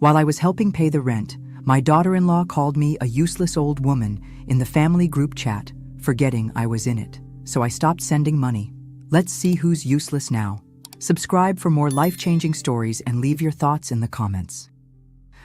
While I was helping pay the rent, my daughter-in-law called me a useless old woman in the family group chat, forgetting I was in it. So I stopped sending money. Let's see who's useless now. Subscribe for more life-changing stories and leave your thoughts in the comments.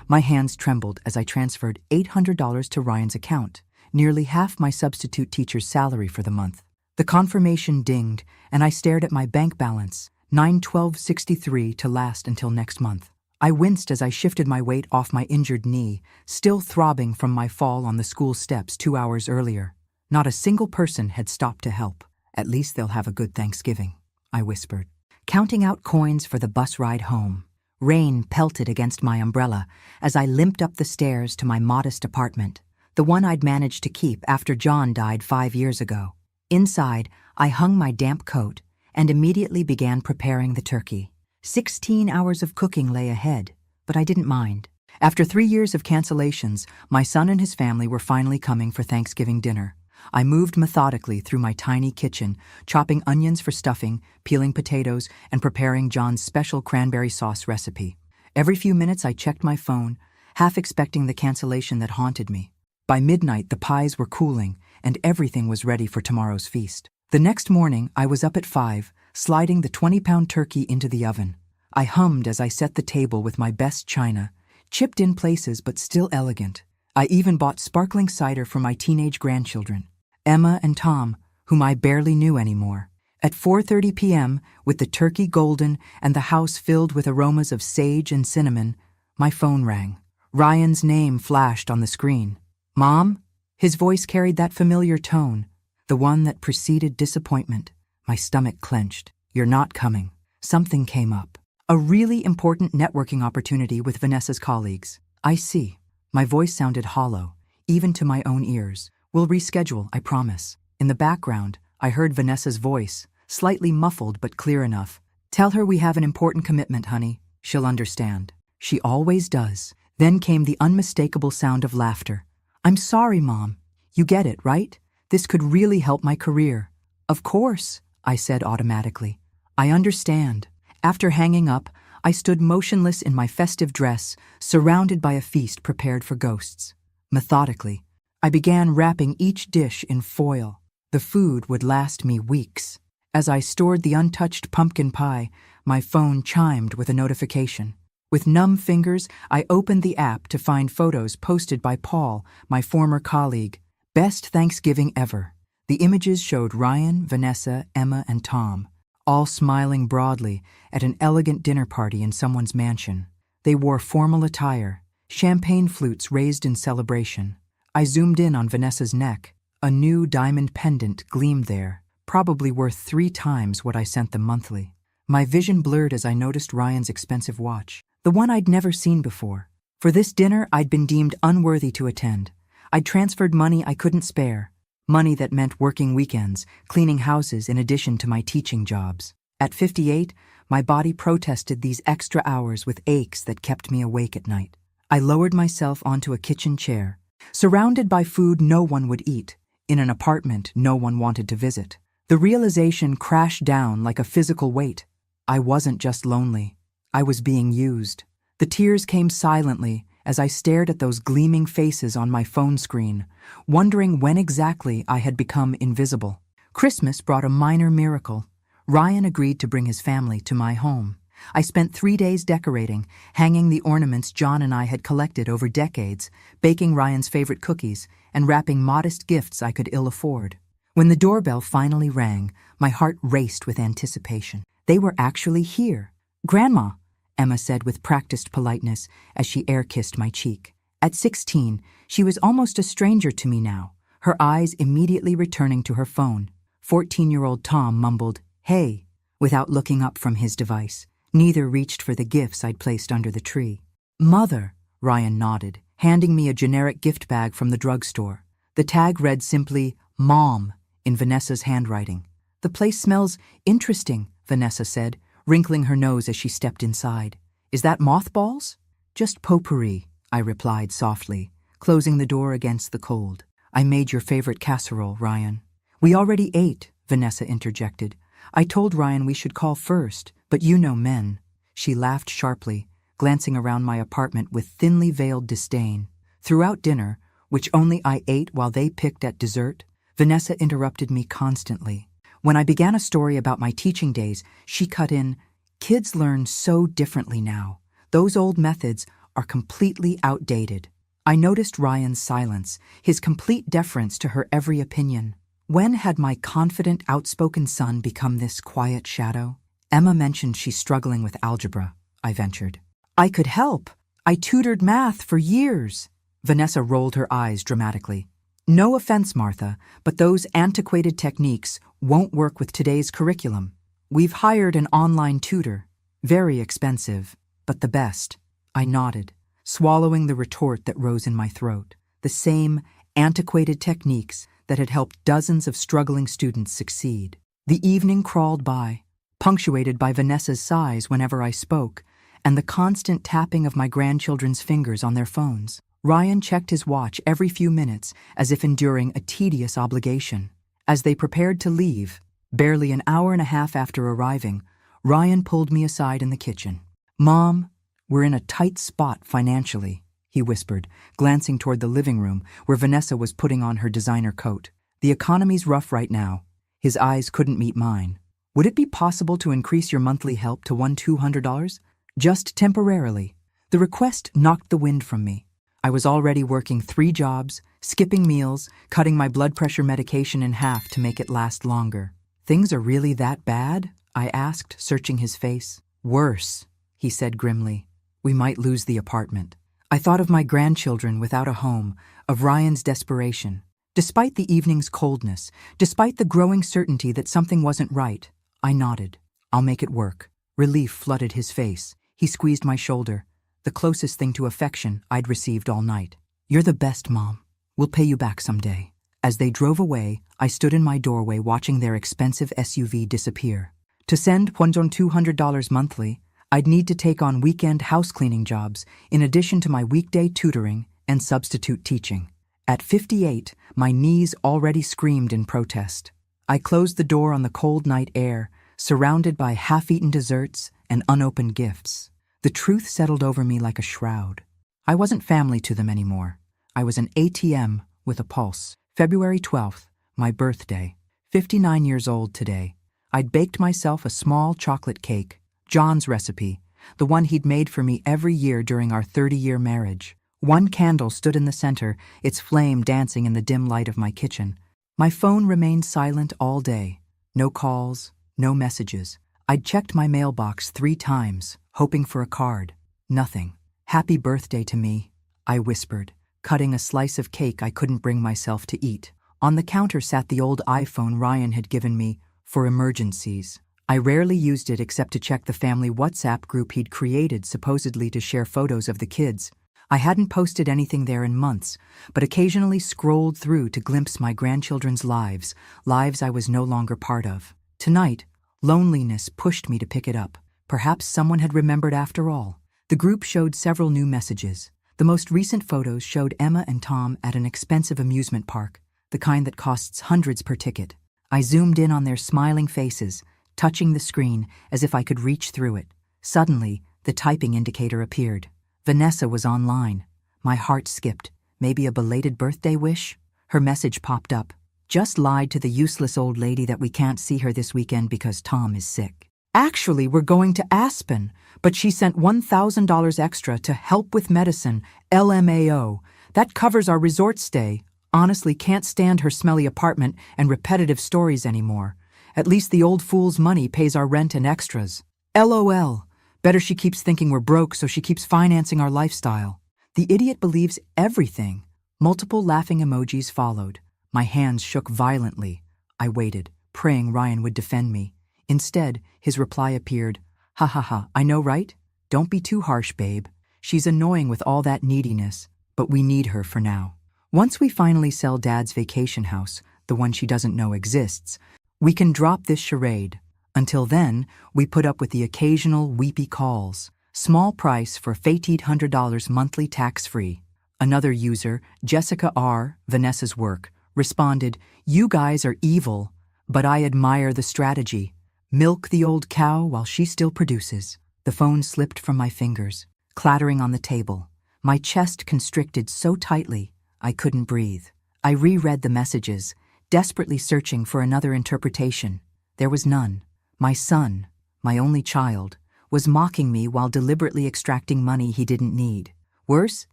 My hands trembled as I transferred $800 to Ryan's account, nearly half my substitute teacher's salary for the month. The confirmation dinged, and I stared at my bank balance, $912.63 to last until next month. I winced as I shifted my weight off my injured knee, still throbbing from my fall on the school steps 2 hours earlier. Not a single person had stopped to help. At least they'll have a good Thanksgiving, I whispered, counting out coins for the bus ride home. Rain pelted against my umbrella as I limped up the stairs to my modest apartment, the one I'd managed to keep after John died 5 years ago. Inside, I hung my damp coat and immediately began preparing the turkey. 16 hours of cooking lay ahead, but I didn't mind. After 3 years of cancellations, my son and his family were finally coming for Thanksgiving dinner. I moved methodically through my tiny kitchen, chopping onions for stuffing, peeling potatoes, and preparing John's special cranberry sauce recipe. Every few minutes I checked my phone, half expecting the cancellation that haunted me. By midnight, the pies were cooling, and everything was ready for tomorrow's feast. The next morning, I was up at 5, sliding the 20-pound turkey into the oven. I hummed as I set the table with my best china, chipped in places but still elegant. I even bought sparkling cider for my teenage grandchildren, Emma and Tom, whom I barely knew anymore. At 4:30 p.m., with the turkey golden and the house filled with aromas of sage and cinnamon, my phone rang. Ryan's name flashed on the screen. "Mom?" His voice carried that familiar tone, the one that preceded disappointment. My stomach clenched. "You're not coming." Something came up. A really important networking opportunity with Vanessa's colleagues. "I see." My voice sounded hollow, even to my own ears. "We'll reschedule, I promise." In the background, I heard Vanessa's voice, slightly muffled but clear enough. "Tell her we have an important commitment, honey. She'll understand." She always does. Then came the unmistakable sound of laughter. "I'm sorry, Mom. You get it, right? This could really help my career." "Of course," I said automatically. "I understand." After hanging up, I stood motionless in my festive dress, surrounded by a feast prepared for ghosts. Methodically, I began wrapping each dish in foil. The food would last me weeks. As I stored the untouched pumpkin pie, my phone chimed with a notification. With numb fingers, I opened the app to find photos posted by Paul, my former colleague. Best Thanksgiving ever. The images showed Ryan, Vanessa, Emma, and Tom, all smiling broadly at an elegant dinner party in someone's mansion. They wore formal attire, champagne flutes raised in celebration. I zoomed in on Vanessa's neck. A new diamond pendant gleamed there, probably worth 3 times what I sent them monthly. My vision blurred as I noticed Ryan's expensive watch, the one I'd never seen before. For this dinner, I'd been deemed unworthy to attend. I'd transferred money I couldn't spare, money that meant working weekends, cleaning houses in addition to my teaching jobs. At 58, my body protested these extra hours with aches that kept me awake at night. I lowered myself onto a kitchen chair, surrounded by food no one would eat, in an apartment no one wanted to visit. The realization crashed down like a physical weight. I wasn't just lonely. I was being used. The tears came silently as I stared at those gleaming faces on my phone screen, wondering when exactly I had become invisible. Christmas brought a minor miracle. Ryan agreed to bring his family to my home. I spent 3 days decorating, hanging the ornaments John and I had collected over decades, baking Ryan's favorite cookies, and wrapping modest gifts I could ill afford. When the doorbell finally rang, my heart raced with anticipation. They were actually here. "Grandma," Emma said with practiced politeness as she air-kissed my cheek. At 16, she was almost a stranger to me now, her eyes immediately returning to her phone. 14-year-old Tom mumbled, "Hey," without looking up from his device. Neither reached for the gifts I'd placed under the tree. "Mother," Ryan nodded, handing me a generic gift bag from the drugstore. The tag read simply, "Mom," in Vanessa's handwriting. "The place smells interesting," Vanessa said, wrinkling her nose as she stepped inside. "Is that mothballs?" "Just potpourri," I replied softly, closing the door against the cold. "I made your favorite casserole, Ryan." "We already ate," Vanessa interjected. "I told Ryan we should call first, but you know men." She laughed sharply, glancing around my apartment with thinly veiled disdain. Throughout dinner, which only I ate while they picked at dessert, Vanessa interrupted me constantly. When I began a story about my teaching days, she cut in, "Kids learn so differently now. Those old methods are completely outdated." I noticed Ryan's silence, his complete deference to her every opinion. When had my confident, outspoken son become this quiet shadow? "Emma mentioned she's struggling with algebra," I ventured. "I could help. I tutored math for years." Vanessa rolled her eyes dramatically. "No offense, Martha, but those antiquated techniques won't work with today's curriculum. We've hired an online tutor. Very expensive, but the best." I nodded, swallowing the retort that rose in my throat. The same antiquated techniques that had helped dozens of struggling students succeed. The evening crawled by, punctuated by Vanessa's sighs whenever I spoke, and the constant tapping of my grandchildren's fingers on their phones. Ryan checked his watch every few minutes as if enduring a tedious obligation. As they prepared to leave, barely an hour and a half after arriving, Ryan pulled me aside in the kitchen. "Mom, we're in a tight spot financially," he whispered, glancing toward the living room where Vanessa was putting on her designer coat. "The economy's rough right now." His eyes couldn't meet mine. "Would it be possible to increase your monthly help to $200? Just temporarily." The request knocked the wind from me. I was already working 3 jobs, skipping meals, cutting my blood pressure medication in half to make it last longer. "Things are really that bad?" I asked, searching his face. "Worse," he said grimly. "We might lose the apartment." I thought of my grandchildren without a home, of Ryan's desperation. Despite the evening's coldness, despite the growing certainty that something wasn't right, I nodded. "I'll make it work." Relief flooded his face. He squeezed my shoulder, the closest thing to affection I'd received all night. "You're the best, Mom. We'll pay you back someday." As they drove away, I stood in my doorway watching their expensive SUV disappear. To send $200 monthly, I'd need to take on weekend house cleaning jobs in addition to my weekday tutoring and substitute teaching. At 58, my knees already screamed in protest. I closed the door on the cold night air, surrounded by half-eaten desserts and unopened gifts. The truth settled over me like a shroud. I wasn't family to them anymore. I was an ATM with a pulse. February 12th, my birthday. 59 years old today. I'd baked myself a small chocolate cake, John's recipe, the one he'd made for me every year during our 30-year marriage. One candle stood in the center, its flame dancing in the dim light of my kitchen. My phone remained silent all day. No calls, no messages. I'd checked my mailbox 3 times, hoping for a card. Nothing. "Happy birthday to me," I whispered, cutting a slice of cake I couldn't bring myself to eat. On the counter sat the old iPhone Ryan had given me for emergencies. I rarely used it except to check the family WhatsApp group he'd created supposedly to share photos of the kids. I hadn't posted anything there in months, but occasionally scrolled through to glimpse my grandchildren's lives I was no longer part of. Tonight, loneliness pushed me to pick it up. Perhaps someone had remembered after all. The group showed several new messages. The most recent photos showed Emma and Tom at an expensive amusement park, the kind that costs hundreds per ticket. I zoomed in on their smiling faces, touching the screen as if I could reach through it. Suddenly, the typing indicator appeared. Vanessa was online. My heart skipped. Maybe a belated birthday wish? Her message popped up. "Just lied to the useless old lady that we can't see her this weekend because Tom is sick. Actually, we're going to Aspen, but she sent $1,000 extra to help with medicine, LMAO. That covers our resort stay. Honestly, can't stand her smelly apartment and repetitive stories anymore. At least the old fool's money pays our rent and extras. LOL. Better she keeps thinking we're broke so she keeps financing our lifestyle." The idiot believes everything. Multiple laughing emojis followed. My hands shook violently. I waited, praying Ryan would defend me. Instead, his reply appeared. "Ha ha ha, I know, right? Don't be too harsh, babe. She's annoying with all that neediness, but we need her for now. Once we finally sell Dad's vacation house, the one she doesn't know exists, we can drop this charade. Until then, we put up with the occasional weepy calls. Small price for $1,800 monthly tax-free." Another user, Jessica R., Vanessa's work, responded, "You guys are evil, but I admire the strategy. Milk the old cow while she still produces." The phone slipped from my fingers. clattering on the table. My chest constricted so tightly, I couldn't breathe. I reread the messages, desperately searching for another interpretation. There was none. My son, my only child, was mocking me while deliberately extracting money he didn't need. Worse,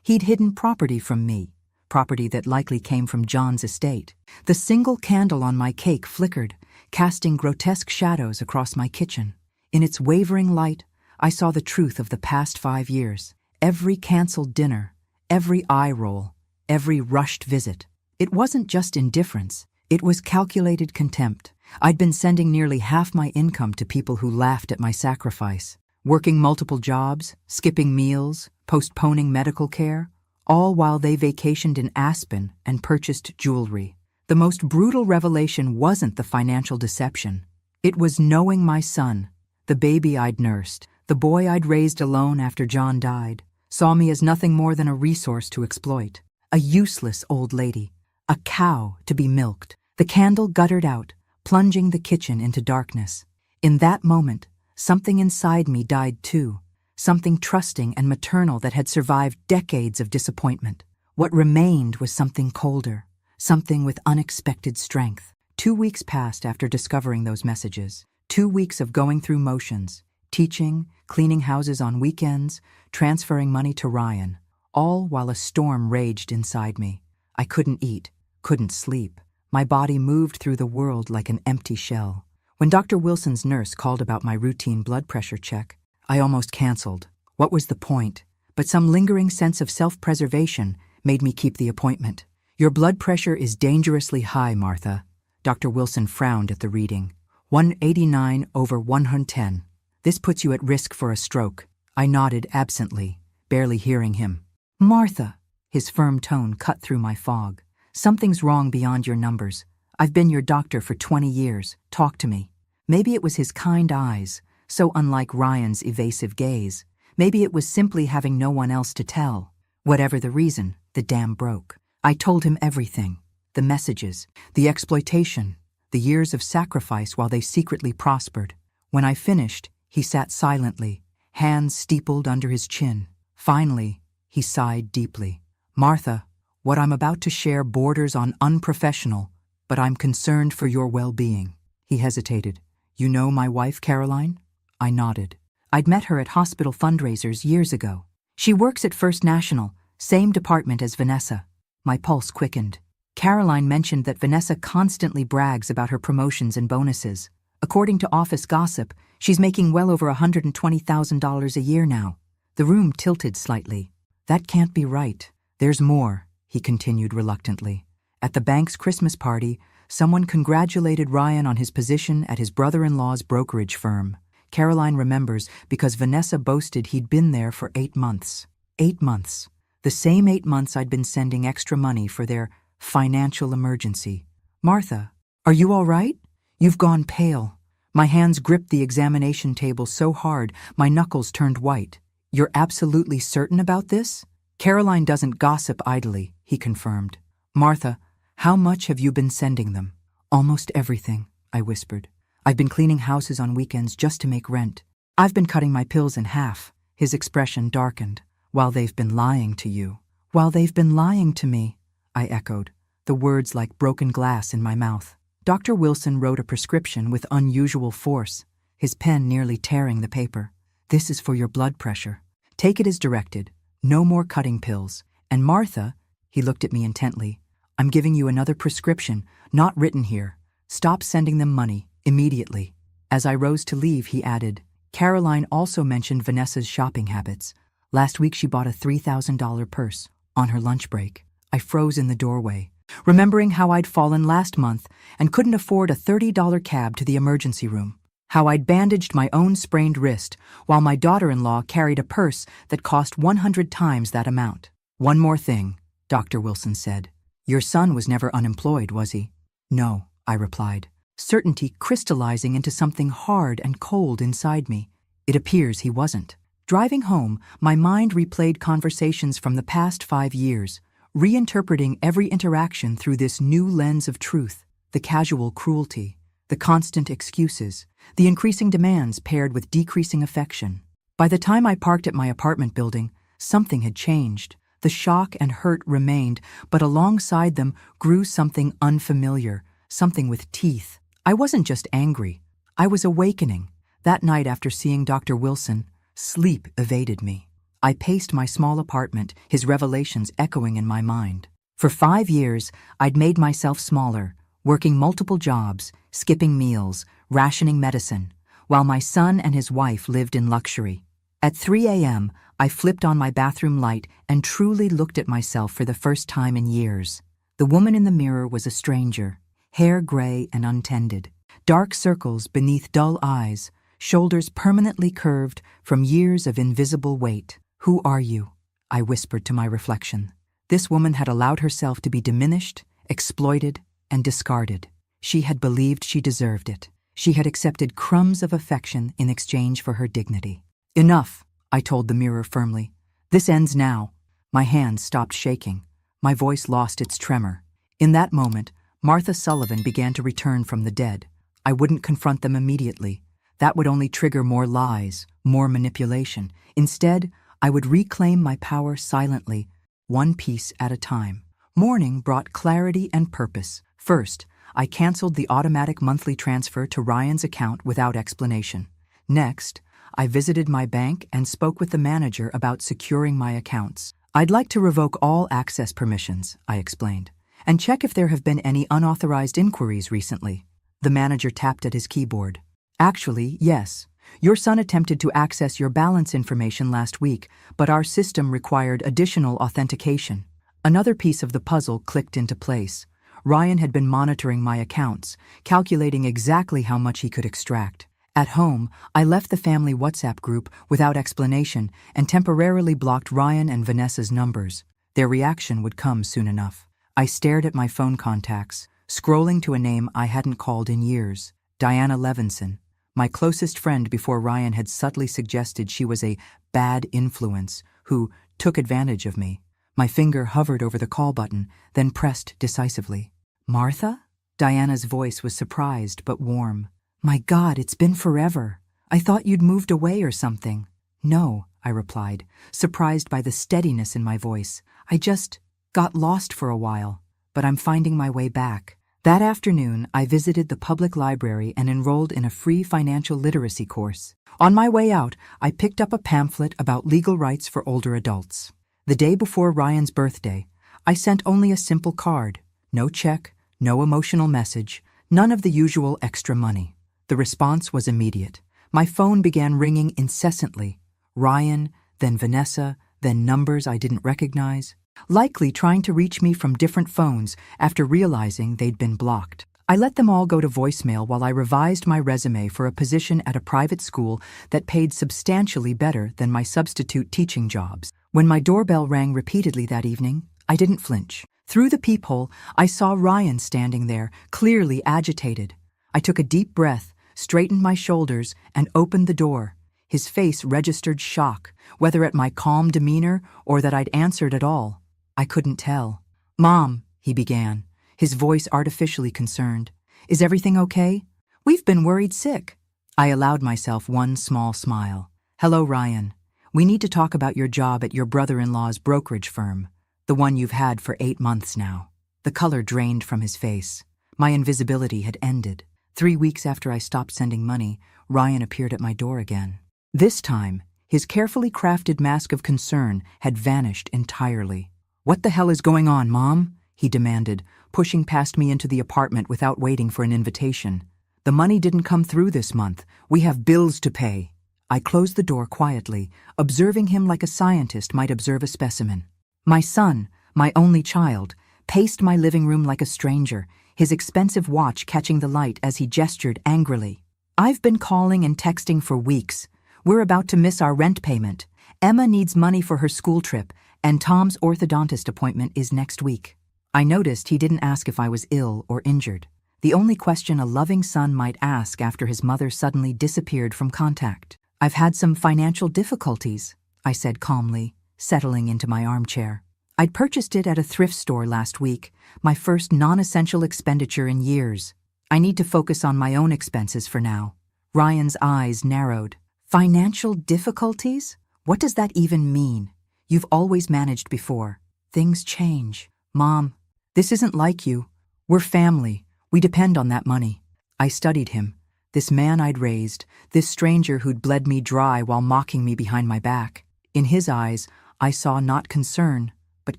he'd hidden property from me, property that likely came from John's estate. The single candle on my cake flickered, casting grotesque shadows across my kitchen. In its wavering light, I saw the truth of the past 5 years. Every canceled dinner, every eye roll, every rushed visit. It wasn't just indifference, it was calculated contempt. I'd been sending nearly half my income to people who laughed at my sacrifice, working multiple jobs, skipping meals, postponing medical care, all while they vacationed in Aspen and purchased jewelry. The most brutal revelation wasn't the financial deception. It was knowing my son, the baby I'd nursed, the boy I'd raised alone after John died, saw me as nothing more than a resource to exploit, a useless old lady, a cow to be milked. The candle guttered out, plunging the kitchen into darkness. In that moment, something inside me died too, something trusting and maternal that had survived decades of disappointment. What remained was something colder, something with unexpected strength. 2 weeks passed after discovering those messages. 2 weeks of going through motions, teaching, cleaning houses on weekends, transferring money to Ryan, all while a storm raged inside me. I couldn't eat, couldn't sleep. My body moved through the world like an empty shell. When Dr. Wilson's nurse called about my routine blood pressure check, I almost canceled. What was the point? But some lingering sense of self-preservation made me keep the appointment. Your blood pressure is dangerously high, Martha. Dr. Wilson frowned at the reading. 189/110. This puts you at risk for a stroke. I nodded absently, barely hearing him. Martha, his firm tone cut through my fog. Something's wrong beyond your numbers. I've been your doctor for 20 years. Talk to me. Maybe it was his kind eyes, so unlike Ryan's evasive gaze. Maybe it was simply having no one else to tell. Whatever the reason, the dam broke. I told him everything. The messages, the exploitation, the years of sacrifice while they secretly prospered. When I finished, he sat silently, hands steepled under his chin. Finally, he sighed deeply. Martha, what I'm about to share borders on unprofessional, but I'm concerned for your well-being. He hesitated. You know my wife, Caroline? I nodded. I'd met her at hospital fundraisers years ago. She works at First National, same department as Vanessa. My pulse quickened. Caroline mentioned that Vanessa constantly brags about her promotions and bonuses. According to office gossip, she's making well over $120,000 a year now. The room tilted slightly. That can't be right. There's more, he continued reluctantly. At the bank's Christmas party, someone congratulated Ryan on his position at his brother-in-law's brokerage firm. Caroline remembers because Vanessa boasted he'd been there for 8 months. 8 months. The same 8 months I'd been sending extra money for their financial emergency. Martha, are you all right? You've gone pale. My hands gripped the examination table so hard, my knuckles turned white. You're absolutely certain about this? Caroline doesn't gossip idly, he confirmed. Martha, how much have you been sending them? Almost everything, I whispered. I've been cleaning houses on weekends just to make rent. I've been cutting my pills in half. His expression darkened. While they've been lying to you. While they've been lying to me, I echoed, the words like broken glass in my mouth. Dr. Wilson wrote a prescription with unusual force, his pen nearly tearing the paper. This is for your blood pressure. Take it as directed. No more cutting pills. And Martha, he looked at me intently, I'm giving you another prescription, not written here. Stop sending them money, immediately. As I rose to leave, he added, Caroline also mentioned Vanessa's shopping habits. Last week she bought a $3,000 purse on her lunch break. I froze in the doorway, remembering how I'd fallen last month and couldn't afford a $30 cab to the emergency room. How I'd bandaged my own sprained wrist while my daughter-in-law carried a purse that cost 100 times that amount. One more thing, Dr. Wilson said. Your son was never unemployed, was he? No, I replied, certainty crystallizing into something hard and cold inside me. It appears he wasn't. Driving home, my mind replayed conversations from the past 5 years, reinterpreting every interaction through this new lens of truth, the casual cruelty, the constant excuses, the increasing demands paired with decreasing affection. By the time I parked at my apartment building, something had changed. The shock and hurt remained, but alongside them grew something unfamiliar, something with teeth. I wasn't just angry. I was awakening. That night after seeing Dr. Wilson, sleep evaded me. I paced my small apartment, his revelations echoing in my mind. For 5 years, I'd made myself smaller, working multiple jobs, skipping meals, rationing medicine, while my son and his wife lived in luxury. At 3 a.m., I flipped on my bathroom light and truly looked at myself for the first time in years. The woman in the mirror was a stranger, hair gray and untended, dark circles beneath dull eyes, shoulders permanently curved from years of invisible weight. "Who are you?" I whispered to my reflection. This woman had allowed herself to be diminished, exploited, and discarded. She had believed she deserved it. She had accepted crumbs of affection in exchange for her dignity. "Enough," I told the mirror firmly. "This ends now." My hands stopped shaking. My voice lost its tremor. In that moment, Martha Sullivan began to return from the dead. I wouldn't confront them immediately. That would only trigger more lies, more manipulation. Instead, I would reclaim my power silently, one piece at a time. Morning brought clarity and purpose. First, I canceled the automatic monthly transfer to Ryan's account without explanation. Next, I visited my bank and spoke with the manager about securing my accounts. "I'd like to revoke all access permissions," I explained, "and check if there have been any unauthorized inquiries recently." The manager tapped at his keyboard. "Actually, yes. Your son attempted to access your balance information last week, but our system required additional authentication." Another piece of the puzzle clicked into place. Ryan had been monitoring my accounts, calculating exactly how much he could extract. At home, I left the family WhatsApp group without explanation and temporarily blocked Ryan and Vanessa's numbers. Their reaction would come soon enough. I stared at my phone contacts, scrolling to a name I hadn't called in years, Diana Levinson, my closest friend before Ryan had subtly suggested she was a bad influence who took advantage of me. My finger hovered over the call button, then pressed decisively. "Martha?" Diana's voice was surprised but warm. "My God, it's been forever. I thought you'd moved away or something." "No," I replied, surprised by the steadiness in my voice. "I just got lost for a while, but I'm finding my way back." That afternoon, I visited the public library and enrolled in a free financial literacy course. On my way out, I picked up a pamphlet about legal rights for older adults. The day before Ryan's birthday, I sent only a simple card. No check, no emotional message, none of the usual extra money. The response was immediate. My phone began ringing incessantly. Ryan, then Vanessa, then numbers I didn't recognize, likely trying to reach me from different phones after realizing they'd been blocked. I let them all go to voicemail while I revised my resume for a position at a private school that paid substantially better than my substitute teaching jobs. When my doorbell rang repeatedly that evening, I didn't flinch. Through the peephole, I saw Ryan standing there, clearly agitated. I took a deep breath, straightened my shoulders, and opened the door. His face registered shock, whether at my calm demeanor or that I'd answered at all. I couldn't tell. "Mom," he began, his voice artificially concerned. "Is everything okay? We've been worried sick." I allowed myself one small smile. "Hello, Ryan. We need to talk about your job at your brother-in-law's brokerage firm, the one you've had for 8 months now." The color drained from his face. My invisibility had ended. 3 weeks after I stopped sending money, Ryan appeared at my door again. This time, his carefully crafted mask of concern had vanished entirely. "What the hell is going on, Mom?" he demanded, pushing past me into the apartment without waiting for an invitation. "The money didn't come through this month. We have bills to pay." I closed the door quietly, observing him like a scientist might observe a specimen. My son, my only child, paced my living room like a stranger, his expensive watch catching the light as he gestured angrily. "I've been calling and texting for weeks. We're about to miss our rent payment. Emma needs money for her school trip, and Tom's orthodontist appointment is next week." I noticed he didn't ask if I was ill or injured, the only question a loving son might ask after his mother suddenly disappeared from contact. "I've had some financial difficulties," I said calmly, settling into my armchair. I'd purchased it at a thrift store last week, my first non-essential expenditure in years. "I need to focus on my own expenses for now." Ryan's eyes narrowed. Financial difficulties? What does that even mean? You've always managed before. Things change. Mom, this isn't like you. We're family. We depend on that money. I studied him. This man I'd raised, this stranger who'd bled me dry while mocking me behind my back. In his eyes, I saw not concern, but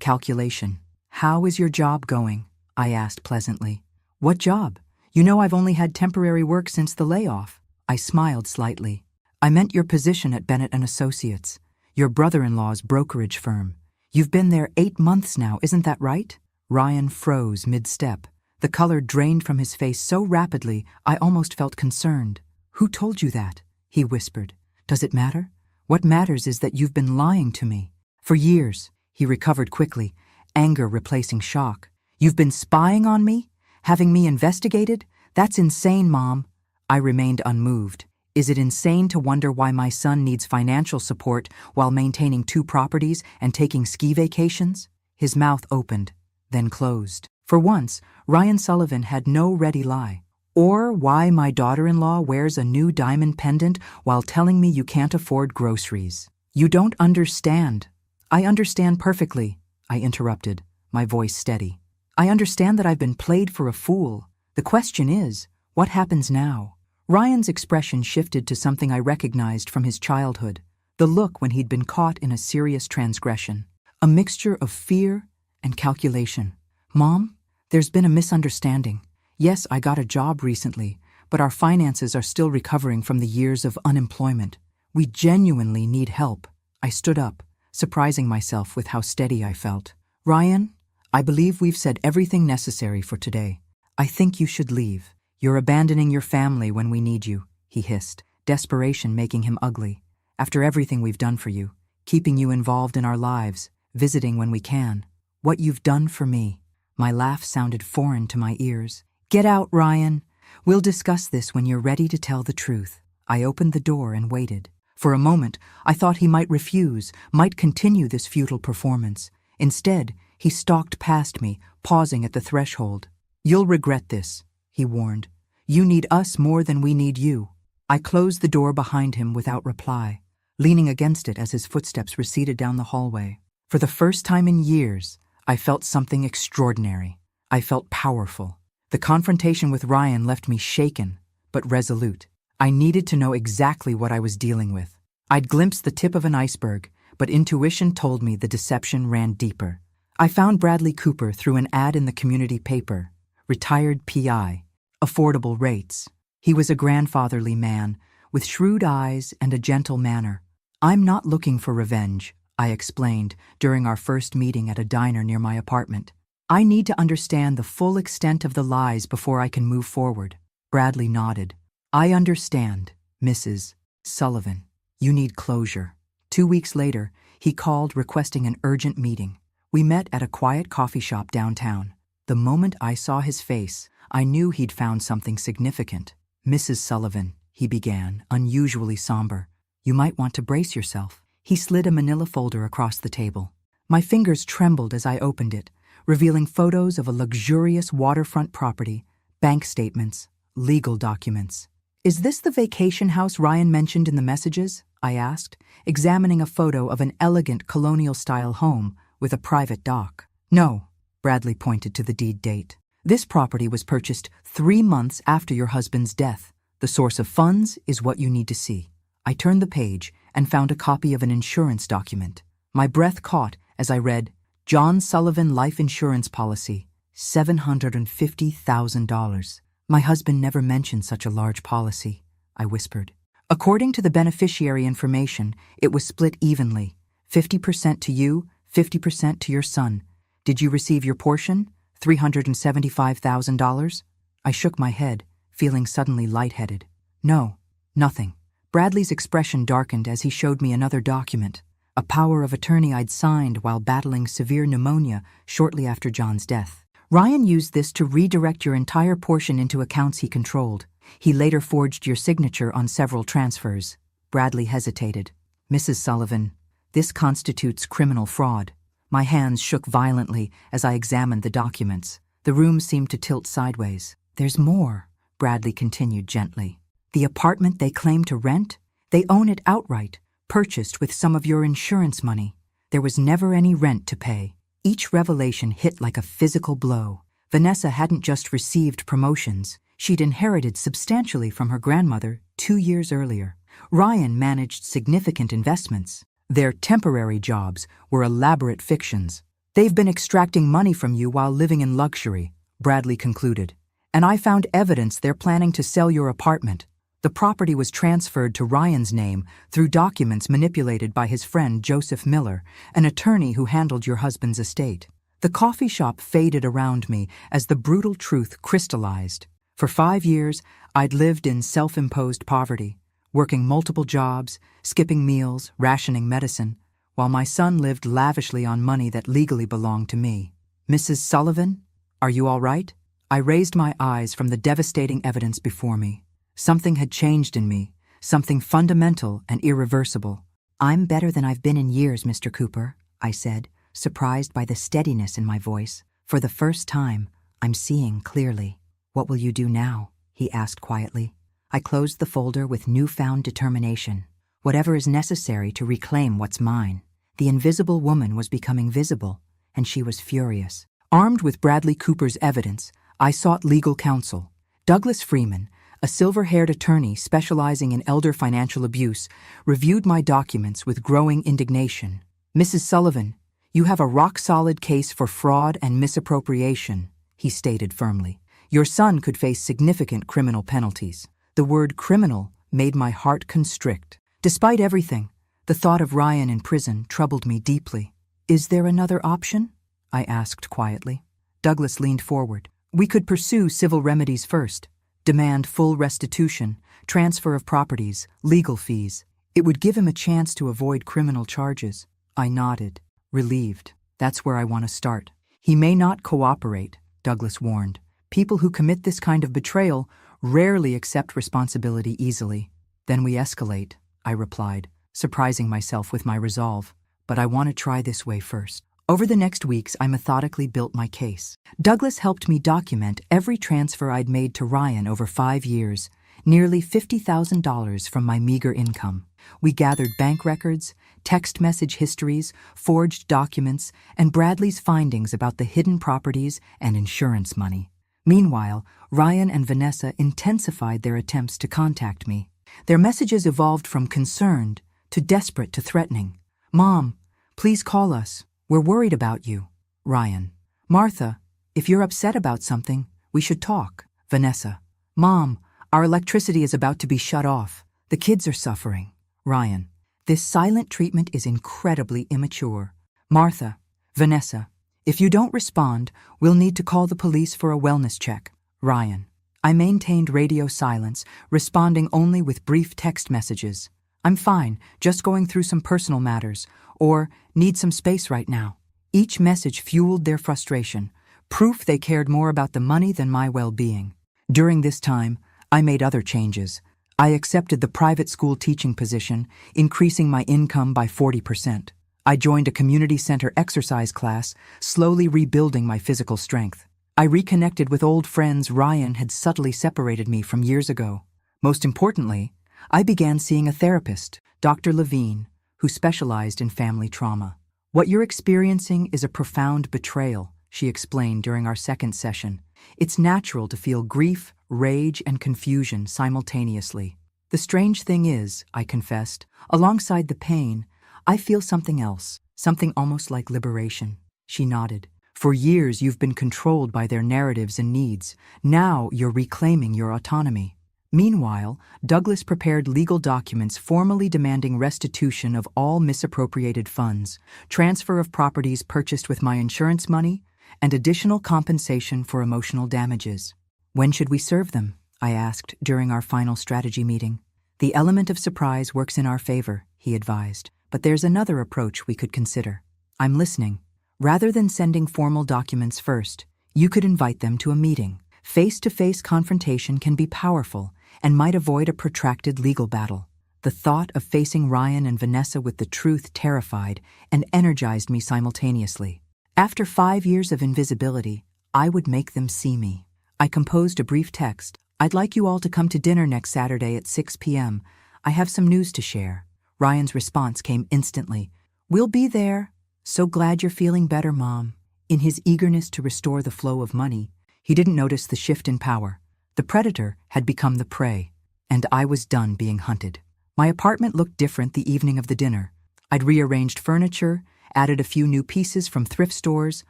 calculation. How is your job going? I asked pleasantly. What job? You know I've only had temporary work since the layoff. I smiled slightly. I meant your position at Bennett & Associates, your brother-in-law's brokerage firm. You've been there 8 months now, isn't that right? Ryan froze mid-step. The color drained from his face so rapidly, I almost felt concerned. Who told you that? He whispered. Does it matter? What matters is that you've been lying to me. For years, he recovered quickly, anger replacing shock. You've been spying on me? Having me investigated? That's insane, Mom. I remained unmoved. Is it insane to wonder why my son needs financial support while maintaining 2 properties and taking ski vacations? His mouth opened, then closed. For once, Ryan Sullivan had no ready lie. Or why my daughter-in-law wears a new diamond pendant while telling me you can't afford groceries. You don't understand. I understand perfectly, I interrupted, my voice steady. I understand that I've been played for a fool. The question is, what happens now? Ryan's expression shifted to something I recognized from his childhood, the look when he'd been caught in a serious transgression. A mixture of fear and calculation. Mom, there's been a misunderstanding. Yes, I got a job recently, but our finances are still recovering from the years of unemployment. We genuinely need help. I stood up, surprising myself with how steady I felt. Ryan, I believe we've said everything necessary for today. I think you should leave. You're abandoning your family when we need you, he hissed, desperation making him ugly. After everything we've done for you, keeping you involved in our lives, visiting when we can. What you've done for me. My laugh sounded foreign to my ears. Get out, Ryan. We'll discuss this when you're ready to tell the truth. I opened the door and waited. For a moment, I thought he might refuse, might continue this futile performance. Instead, he stalked past me, pausing at the threshold. You'll regret this, he warned. You need us more than we need you. I closed the door behind him without reply, leaning against it as his footsteps receded down the hallway. For the first time in years, I felt something extraordinary. I felt powerful. The confrontation with Ryan left me shaken, but resolute. I needed to know exactly what I was dealing with. I'd glimpsed the tip of an iceberg, but intuition told me the deception ran deeper. I found Bradley Cooper through an ad in the community paper. Retired PI. Affordable rates. He was a grandfatherly man, with shrewd eyes and a gentle manner. I'm not looking for revenge, I explained during our first meeting at a diner near my apartment. I need to understand the full extent of the lies before I can move forward. Bradley nodded. I understand, Mrs. Sullivan. You need closure. 2 weeks later, he called requesting an urgent meeting. We met at a quiet coffee shop downtown. The moment I saw his face, I knew he'd found something significant. Mrs. Sullivan, he began, unusually somber. You might want to brace yourself. He slid a manila folder across the table. My fingers trembled as I opened it, revealing photos of a luxurious waterfront property, bank statements, legal documents. Is this the vacation house Ryan mentioned in the messages? I asked, examining a photo of an elegant colonial-style home with a private dock. No, Bradley pointed to the deed date. This property was purchased 3 months after your husband's death. The source of funds is what you need to see. I turned the page and found a copy of an insurance document. My breath caught as I read, John Sullivan Life Insurance Policy, $750,000. My husband never mentioned such a large policy, I whispered. According to the beneficiary information, it was split evenly, 50% to you, 50% to your son. Did you receive your portion, $375,000? I shook my head, feeling suddenly lightheaded. No, nothing. Bradley's expression darkened as he showed me another document, a power of attorney I'd signed while battling severe pneumonia shortly after John's death. Ryan used this to redirect your entire portion into accounts he controlled. He later forged your signature on several transfers. Bradley hesitated. Mrs. Sullivan, this constitutes criminal fraud. My hands shook violently as I examined the documents. The room seemed to tilt sideways. There's more, Bradley continued gently. The apartment they claim to rent? They own it outright, purchased with some of your insurance money. There was never any rent to pay. Each revelation hit like a physical blow. Vanessa hadn't just received promotions. She'd inherited substantially from her grandmother 2 years earlier. Ryan managed significant investments. Their temporary jobs were elaborate fictions. They've been extracting money from you while living in luxury, Bradley concluded. And I found evidence they're planning to sell your apartment. The property was transferred to Ryan's name through documents manipulated by his friend Joseph Miller, an attorney who handled your husband's estate. The coffee shop faded around me as the brutal truth crystallized. For 5 years, I'd lived in self-imposed poverty, working multiple jobs, skipping meals, rationing medicine, while my son lived lavishly on money that legally belonged to me. Mrs. Sullivan, are you all right? I raised my eyes from the devastating evidence before me. Something had changed in me, something fundamental and irreversible. I'm better than I've been in years, Mr. Cooper, I said, surprised by the steadiness in my voice. For the first time, I'm seeing clearly. What will you do now? He asked quietly. I closed the folder with newfound determination. Whatever is necessary to reclaim what's mine. The invisible woman was becoming visible, and she was furious. Armed with Bradley Cooper's evidence, I sought legal counsel. Douglas Freeman, a silver-haired attorney specializing in elder financial abuse, reviewed my documents with growing indignation. Mrs. Sullivan, you have a rock-solid case for fraud and misappropriation, he stated firmly. Your son could face significant criminal penalties. The word criminal made my heart constrict. Despite everything, the thought of Ryan in prison troubled me deeply. Is there another option? I asked quietly. Douglas leaned forward. We could pursue civil remedies first. Demand full restitution, transfer of properties, legal fees. It would give him a chance to avoid criminal charges. I nodded, relieved. That's where I want to start. He may not cooperate, Douglas warned. People who commit this kind of betrayal rarely accept responsibility easily. Then we escalate, I replied, surprising myself with my resolve. But I want to try this way first. Over the next weeks, I methodically built my case. Douglas helped me document every transfer I'd made to Ryan over 5 years, nearly $50,000 from my meager income. We gathered bank records, text message histories, forged documents, and Bradley's findings about the hidden properties and insurance money. Meanwhile, Ryan and Vanessa intensified their attempts to contact me. Their messages evolved from concerned to desperate to threatening. Mom, please call us. We're worried about you. Ryan. Martha, if you're upset about something, we should talk. Vanessa. Mom, our electricity is about to be shut off. The kids are suffering. Ryan. This silent treatment is incredibly immature. Martha. Vanessa. If you don't respond, we'll need to call the police for a wellness check. Ryan. I maintained radio silence, responding only with brief text messages. I'm fine, just going through some personal matters, or need some space right now. Each message fueled their frustration, proof they cared more about the money than my well-being. During this time, I made other changes. I accepted the private school teaching position, increasing my income by 40%. I joined a community center exercise class, slowly rebuilding my physical strength. I reconnected with old friends Ryan had subtly separated me from years ago. Most importantly, I began seeing a therapist, Dr. Levine, who specialized in family trauma. What you're experiencing is a profound betrayal, she explained during our second session. It's natural to feel grief, rage, and confusion simultaneously. The strange thing is, I confessed, alongside the pain, I feel something else, something almost like liberation. She nodded. For years you've been controlled by their narratives and needs. Now you're reclaiming your autonomy. Meanwhile, Douglas prepared legal documents formally demanding restitution of all misappropriated funds, transfer of properties purchased with my insurance money, and additional compensation for emotional damages. When should we serve them? I asked during our final strategy meeting. The element of surprise works in our favor, he advised, but there's another approach we could consider. I'm listening. Rather than sending formal documents first, you could invite them to a meeting. Face-to-face confrontation can be powerful and might avoid a protracted legal battle. The thought of facing Ryan and Vanessa with the truth terrified and energized me simultaneously. After 5 years of invisibility, I would make them see me. I composed a brief text. I'd like you all to come to dinner next Saturday at 6 p.m. I have some news to share. Ryan's response came instantly. We'll be there. So glad you're feeling better, Mom. In his eagerness to restore the flow of money, he didn't notice the shift in power. The predator had become the prey, and I was done being hunted. My apartment looked different the evening of the dinner. I'd rearranged furniture, added a few new pieces from thrift stores,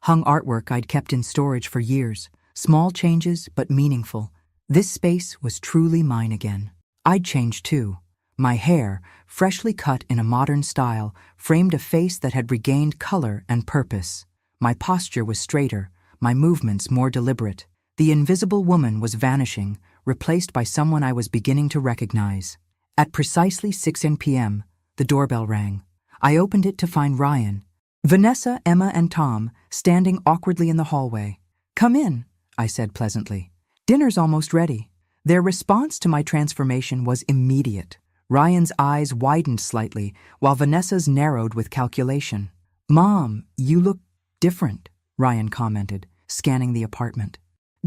hung artwork I'd kept in storage for years. Small changes, but meaningful. This space was truly mine again. I'd changed too. My hair, freshly cut in a modern style, framed a face that had regained color and purpose. My posture was straighter, my movements more deliberate. The invisible woman was vanishing, replaced by someone I was beginning to recognize. At precisely 6 p.m., the doorbell rang. I opened it to find Ryan, Vanessa, Emma, and Tom standing awkwardly in the hallway. Come in, I said pleasantly. Dinner's almost ready. Their response to my transformation was immediate. Ryan's eyes widened slightly, while Vanessa's narrowed with calculation. Mom, you look different, Ryan commented, scanning the apartment.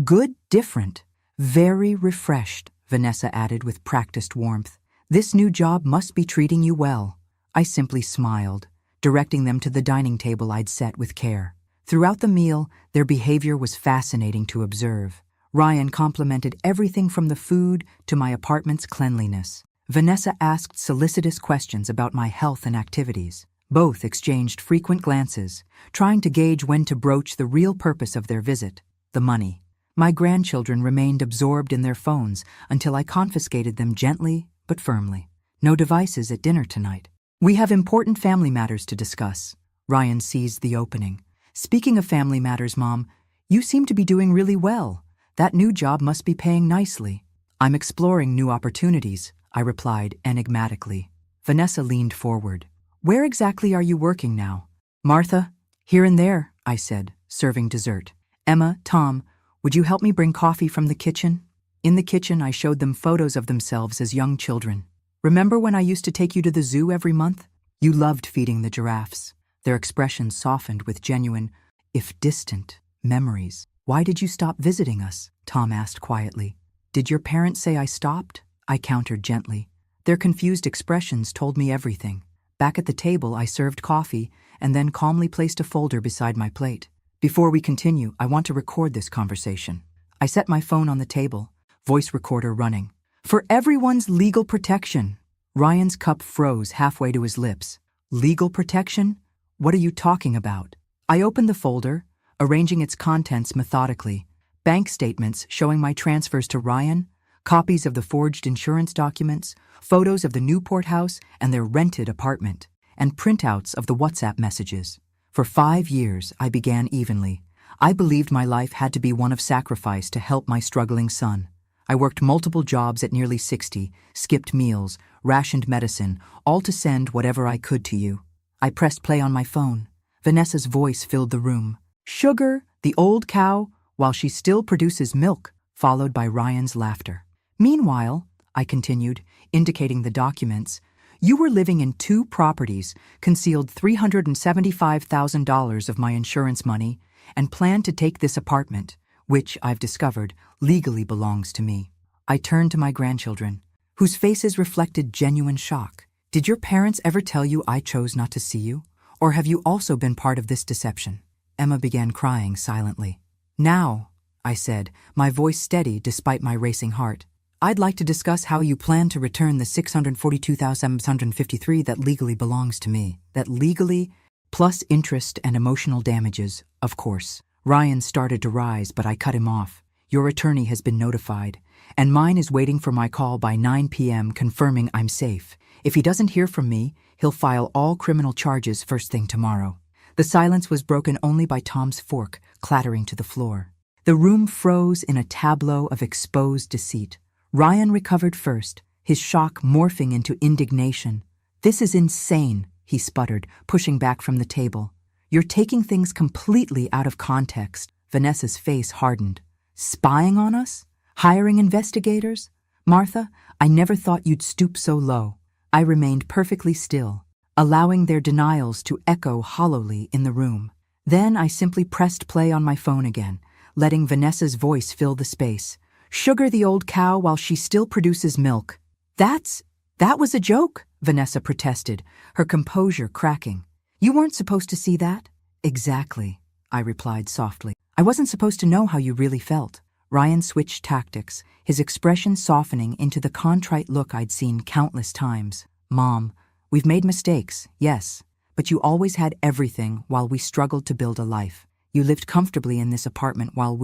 Good different. Very refreshed, Vanessa added with practiced warmth. This new job must be treating you well. I simply smiled, directing them to the dining table I'd set with care. Throughout the meal, their behavior was fascinating to observe. Ryan complimented everything from the food to my apartment's cleanliness. Vanessa asked solicitous questions about my health and activities. Both exchanged frequent glances, trying to gauge when to broach the real purpose of their visit, the money. My grandchildren remained absorbed in their phones until I confiscated them gently but firmly. No devices at dinner tonight. We have important family matters to discuss. Ryan seized the opening. Speaking of family matters, Mom, you seem to be doing really well. That new job must be paying nicely. I'm exploring new opportunities, I replied enigmatically. Vanessa leaned forward. Where exactly are you working now? Martha, here and there, I said, serving dessert. Emma, Tom, would you help me bring coffee from the kitchen? In the kitchen, I showed them photos of themselves as young children. Remember when I used to take you to the zoo every month? You loved feeding the giraffes. Their expressions softened with genuine, if distant, memories. Why did you stop visiting us? Tom asked quietly. Did your parents say I stopped? I countered gently. Their confused expressions told me everything. Back at the table, I served coffee and then calmly placed a folder beside my plate. Before we continue, I want to record this conversation. I set my phone on the table, voice recorder running. For everyone's legal protection. Ryan's cup froze halfway to his lips. Legal protection? What are you talking about? I opened the folder, arranging its contents methodically. Bank statements showing my transfers to Ryan, copies of the forged insurance documents, photos of the Newport house and their rented apartment, and printouts of the WhatsApp messages. For 5 years, I began evenly. I believed my life had to be one of sacrifice to help my struggling son. I worked multiple jobs at nearly 60, skipped meals, rationed medicine, all to send whatever I could to you. I pressed play on my phone. Vanessa's voice filled the room. Sugar, the old cow, while she still produces milk, followed by Ryan's laughter. Meanwhile, I continued, indicating the documents, you were living in 2 properties, concealed $375,000 of my insurance money, and planned to take this apartment, which, I've discovered, legally belongs to me. I turned to my grandchildren, whose faces reflected genuine shock. Did your parents ever tell you I chose not to see you? Or have you also been part of this deception? Emma began crying silently. Now, I said, my voice steady despite my racing heart, I'd like to discuss how you plan to return the $642,753 that legally belongs to me. That legally, plus interest and emotional damages, of course. Ryan started to rise, but I cut him off. Your attorney has been notified, and mine is waiting for my call by 9 p.m. confirming I'm safe. If he doesn't hear from me, he'll file all criminal charges first thing tomorrow. The silence was broken only by Tom's fork clattering to the floor. The room froze in a tableau of exposed deceit. Ryan recovered first, his shock morphing into indignation. This is insane, he sputtered, pushing back from the table. You're taking things completely out of context. Vanessa's face hardened. Spying on us? Hiring investigators? Martha, I never thought you'd stoop so low. I remained perfectly still, allowing their denials to echo hollowly in the room. Then I simply pressed play on my phone again, letting Vanessa's voice fill the space. Sugar the old cow while she still produces milk. That's That was a joke, Vanessa protested, her composure cracking. You weren't supposed to see that? Exactly, I replied softly. I wasn't supposed to know how you really felt. Ryan switched tactics, his expression softening into the contrite look I'd seen countless times. Mom, we've made mistakes, yes, but you always had everything while we struggled to build a life. You lived comfortably in this apartment while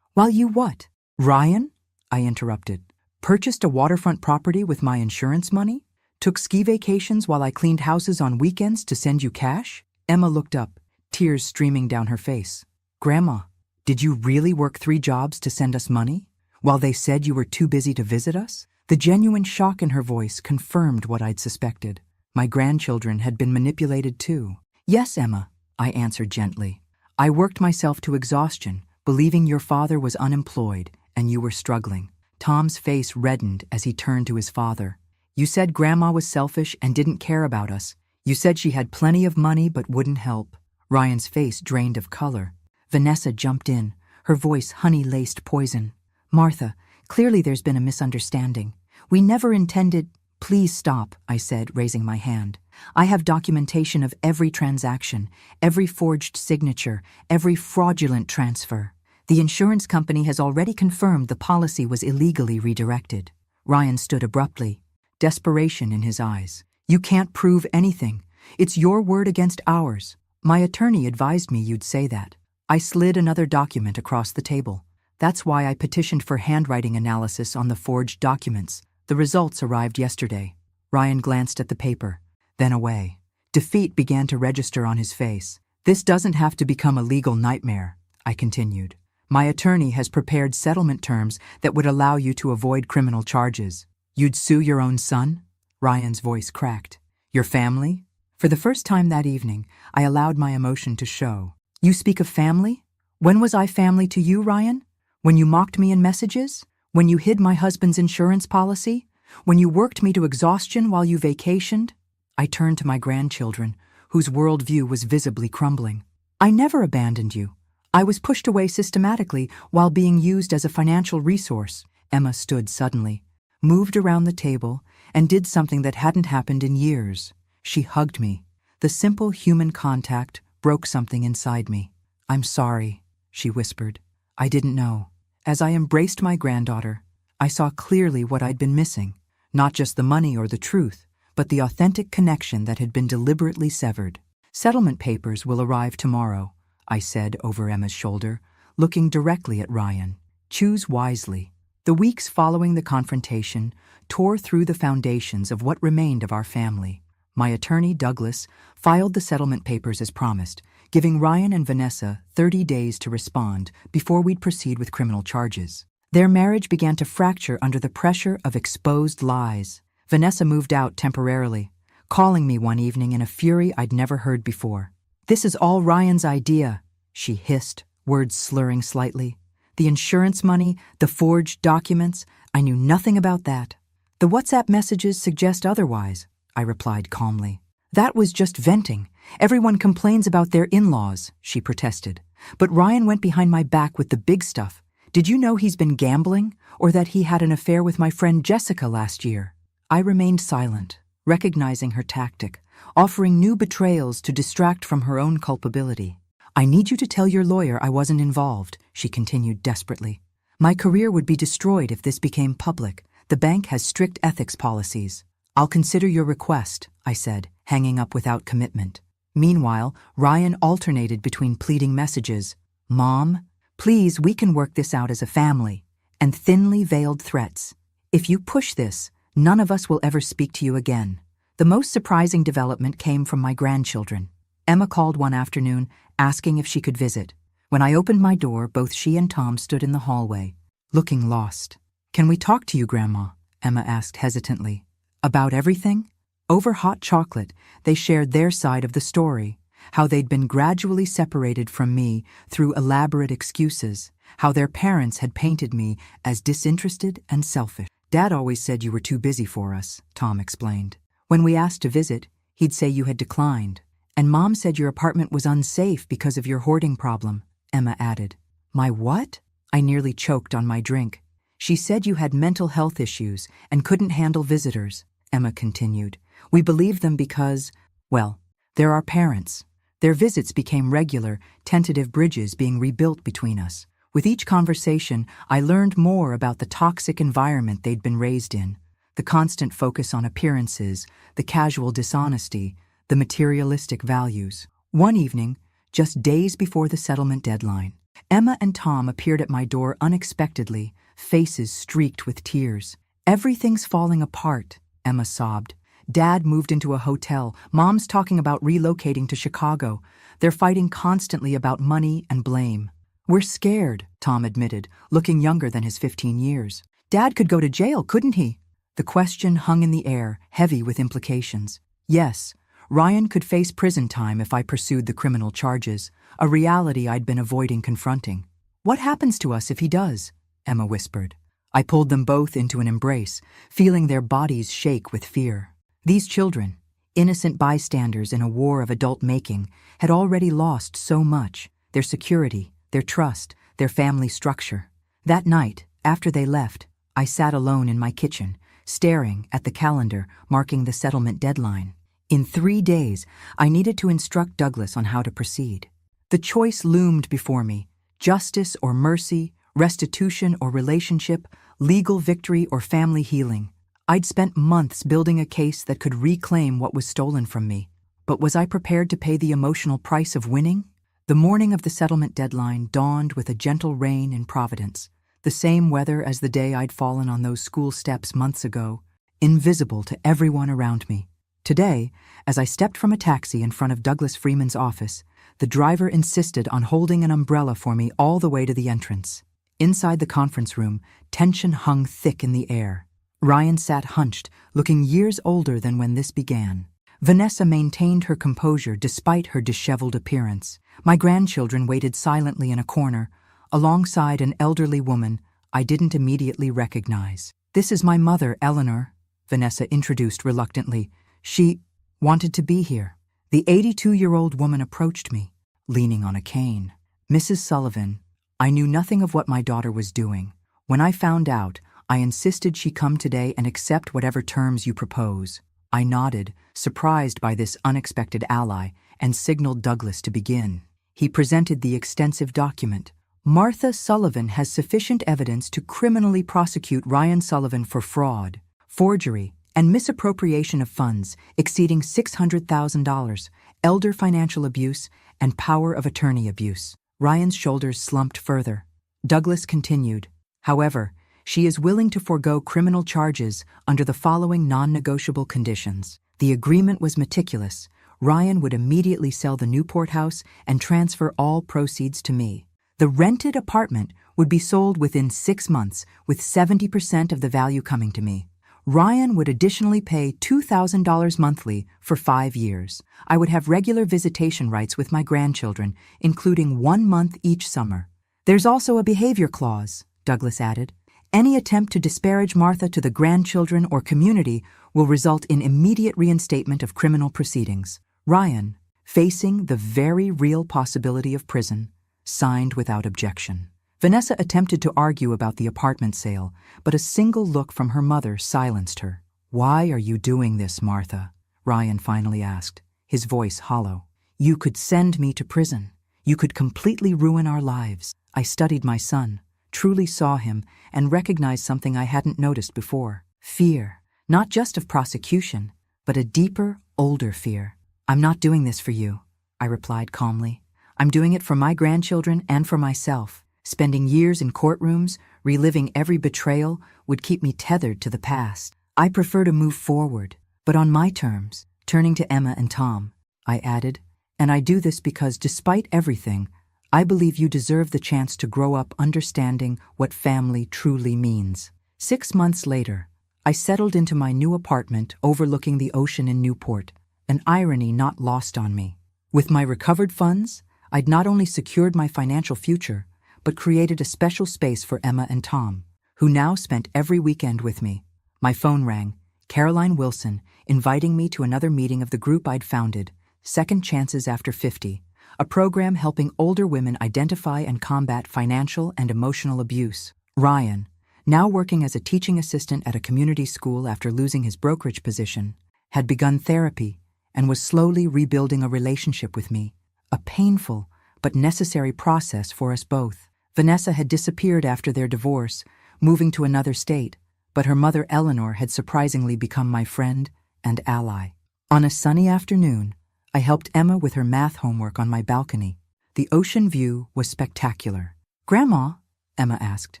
you what? Ryan? I interrupted. Purchased a waterfront property with my insurance money? Took ski vacations while I cleaned houses on weekends to send you cash? Emma looked up, tears streaming down her face. Grandma, did you really work 3 jobs to send us money? While they said you were too busy to visit us? The genuine shock in her voice confirmed what I'd suspected. My grandchildren had been manipulated too. Yes, Emma, I answered gently. I worked myself to exhaustion, believing your father was unemployed and you were struggling. Tom's face reddened as he turned to his father. You said Grandma was selfish and didn't care about us. You said she had plenty of money but wouldn't help. Ryan's face drained of color. Vanessa jumped in, her voice honey-laced poison. Martha, clearly there's been a misunderstanding. We never intended— Please stop, I said, raising my hand. I have documentation of every transaction, every forged signature, every fraudulent transfer. The insurance company has already confirmed the policy was illegally redirected. Ryan stood abruptly, desperation in his eyes. You can't prove anything. It's your word against ours. My attorney advised me you'd say that. I slid another document across the table. That's why I petitioned for handwriting analysis on the forged documents. The results arrived yesterday. Ryan glanced at the paper, then away. Defeat began to register on his face. This doesn't have to become a legal nightmare, I continued. My attorney has prepared settlement terms that would allow you to avoid criminal charges. You'd sue your own son? Ryan's voice cracked. Your family? For the first time that evening, I allowed my emotion to show. You speak of family? When was I family to you, Ryan? When you mocked me in messages? When you hid my husband's insurance policy? When you worked me to exhaustion while you vacationed? I turned to my grandchildren, whose worldview was visibly crumbling. I never abandoned you. I was pushed away systematically while being used as a financial resource. Emma stood suddenly, moved around the table, and did something that hadn't happened in years. She hugged me. The simple human contact broke something inside me. I'm sorry, she whispered. I didn't know. As I embraced my granddaughter, I saw clearly what I'd been missing. Not just the money or the truth, but the authentic connection that had been deliberately severed. Settlement papers will arrive tomorrow, I said over Emma's shoulder, looking directly at Ryan. Choose wisely. The weeks following the confrontation tore through the foundations of what remained of our family. My attorney, Douglas, filed the settlement papers as promised, giving Ryan and Vanessa 30 days to respond before we'd proceed with criminal charges. Their marriage began to fracture under the pressure of exposed lies. Vanessa moved out temporarily, calling me one evening in a fury I'd never heard before. This is all Ryan's idea, she hissed, words slurring slightly. The insurance money, the forged documents, I knew nothing about that. The WhatsApp messages suggest otherwise, I replied calmly. That was just venting. Everyone complains about their in-laws, she protested. But Ryan went behind my back with the big stuff. Did you know he's been gambling, or that he had an affair with my friend Jessica last year? I remained silent, recognizing her tactic, offering new betrayals to distract from her own culpability. I need you to tell your lawyer I wasn't involved, she continued desperately. My career would be destroyed if this became public. The bank has strict ethics policies. I'll consider your request, I said, hanging up without commitment. Meanwhile, Ryan alternated between pleading messages, Mom, please, we can work this out as a family, and thinly veiled threats. If you push this, none of us will ever speak to you again. The most surprising development came from my grandchildren. Emma called one afternoon, asking if she could visit. When I opened my door, both she and Tom stood in the hallway, looking lost. Can we talk to you, Grandma? Emma asked hesitantly. About everything? Over hot chocolate, they shared their side of the story, how they'd been gradually separated from me through elaborate excuses, how their parents had painted me as disinterested and selfish. Dad always said you were too busy for us, Tom explained. When we asked to visit, he'd say you had declined. And Mom said your apartment was unsafe because of your hoarding problem, Emma added. My what? I nearly choked on my drink. She said you had mental health issues and couldn't handle visitors. Emma continued. We believe them because, well, they're our parents. Their visits became regular, tentative bridges being rebuilt between us. With each conversation, I learned more about the toxic environment they'd been raised in, the constant focus on appearances, the casual dishonesty, the materialistic values. One evening, just days before the settlement deadline, Emma and Tom appeared at my door unexpectedly, faces streaked with tears. Everything's falling apart, Emma sobbed. Dad moved into a hotel. Mom's talking about relocating to Chicago. They're fighting constantly about money and blame. We're scared, Tom admitted, looking younger than his 15 years. Dad could go to jail, couldn't he? The question hung in the air, heavy with implications. Yes, Ryan could face prison time if I pursued the criminal charges, a reality I'd been avoiding confronting. What happens to us if he does? Emma whispered. I pulled them both into an embrace, feeling their bodies shake with fear. These children, innocent bystanders in a war of adult making, had already lost so much: their security, their trust, their family structure. That night, after they left, I sat alone in my kitchen, staring at the calendar marking the settlement deadline. In 3 days, I needed to instruct Douglas on how to proceed. The choice loomed before me: justice or mercy, restitution or relationship, legal victory or family healing. I'd spent months building a case that could reclaim what was stolen from me. But was I prepared to pay the emotional price of winning? The morning of the settlement deadline dawned with a gentle rain in Providence, the same weather as the day I'd fallen on those school steps months ago, invisible to everyone around me. Today, as I stepped from a taxi in front of Douglas Freeman's office, the driver insisted on holding an umbrella for me all the way to the entrance. Inside the conference room, tension hung thick in the air. Ryan sat hunched, looking years older than when this began. Vanessa maintained her composure despite her disheveled appearance. My grandchildren waited silently in a corner, alongside an elderly woman I didn't immediately recognize. This is my mother, Eleanor, Vanessa introduced reluctantly. She wanted to be here. The 82-year-old woman approached me, leaning on a cane. Mrs. Sullivan, I knew nothing of what my daughter was doing. When I found out, I insisted she come today and accept whatever terms you propose. I nodded, surprised by this unexpected ally, and signaled Douglas to begin. He presented the extensive document. Martha Sullivan has sufficient evidence to criminally prosecute Ryan Sullivan for fraud, forgery, and misappropriation of funds exceeding $600,000, elder financial abuse, and power of attorney abuse. Ryan's shoulders slumped further. Douglas continued. However, she is willing to forego criminal charges under the following non-negotiable conditions. The agreement was meticulous. Ryan would immediately sell the Newport house and transfer all proceeds to me. The rented apartment would be sold within 6 months, with 70% of the value coming to me. Ryan would additionally pay $2,000 monthly for 5 years. I would have regular visitation rights with my grandchildren, including 1 month each summer. There's also a behavior clause, Douglas added. Any attempt to disparage Martha to the grandchildren or community will result in immediate reinstatement of criminal proceedings. Ryan, facing the very real possibility of prison, signed without objection. Vanessa attempted to argue about the apartment sale, but a single look from her mother silenced her. Why are you doing this, Martha? Ryan finally asked, his voice hollow. You could send me to prison. You could completely ruin our lives. I studied my son, truly saw him, and recognized something I hadn't noticed before. Fear, not just of prosecution, but a deeper, older fear. I'm not doing this for you, I replied calmly. I'm doing it for my grandchildren and for myself. Spending years in courtrooms, reliving every betrayal, would keep me tethered to the past. I prefer to move forward, but on my terms. Turning to Emma and Tom, I added, and I do this because despite everything, I believe you deserve the chance to grow up understanding what family truly means. 6 months later, I settled into my new apartment overlooking the ocean in Newport, an irony not lost on me. With my recovered funds, I'd not only secured my financial future, but created a special space for Emma and Tom, who now spent every weekend with me. My phone rang, Caroline Wilson, inviting me to another meeting of the group I'd founded, Second Chances After 50, a program helping older women identify and combat financial and emotional abuse. Ryan, now working as a teaching assistant at a community school after losing his brokerage position, had begun therapy and was slowly rebuilding a relationship with me, a painful but necessary process for us both. Vanessa had disappeared after their divorce, moving to another state, but her mother Eleanor had surprisingly become my friend and ally. On a sunny afternoon, I helped Emma with her math homework on my balcony. The ocean view was spectacular. "Grandma," Emma asked,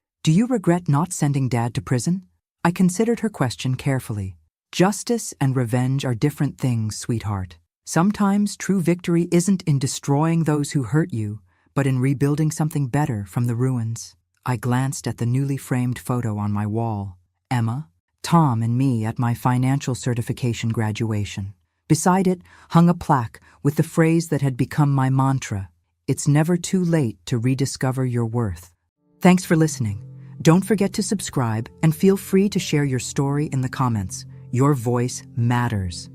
"do you regret not sending Dad to prison?" I considered her question carefully. "Justice and revenge are different things, sweetheart. Sometimes true victory isn't in destroying those who hurt you, but in rebuilding something better from the ruins." I glanced at the newly framed photo on my wall. Emma, Tom, and me at my financial certification graduation. Beside it hung a plaque with the phrase that had become my mantra: "It's never too late to rediscover your worth." Thanks for listening. Don't forget to subscribe and feel free to share your story in the comments. Your voice matters.